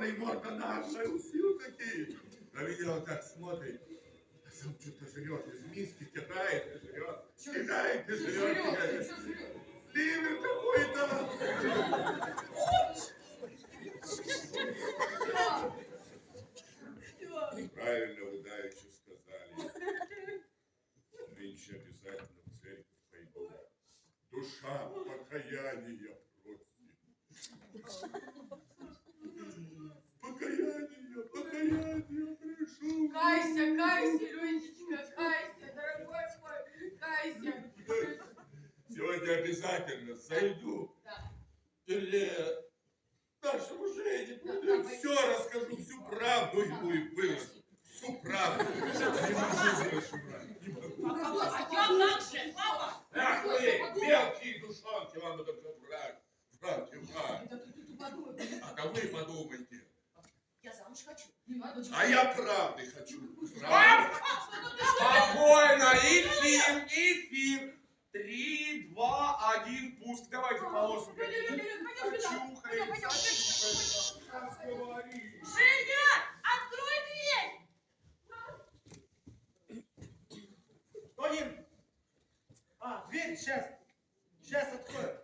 черный, морда наша, усил такие. На меня вот так смотрит. А сам что-то жрет, из миски кидает и жрет. Кидает и жрет. Ливер какой-то. Правильно вы давеча сказали. Нынче обязательно в церковь пойду. Душа покаяния просит. Покаяние прошу. Кайся, кайся, Людечка, кайся, дорогой мой, кайся. Сегодня обязательно зайду. Да. Или нашему Жене Да, все расскажу, всю правду ему и выложу. Всю правду. Не могу больше брать. Не могу. А я как же, папа? Ах вы, мелкие душонки, вам бы только врать. Врать. Да ты подумай. А вы подумайте. Я замуж хочу. Не надо. А я правды хочу. Спокойно, эфир. 3, 2, 1, пуск. Давайте положим. Чухаемся. Разговори. Женя, открой дверь! Тонин! Дверь, сейчас. Сейчас открою.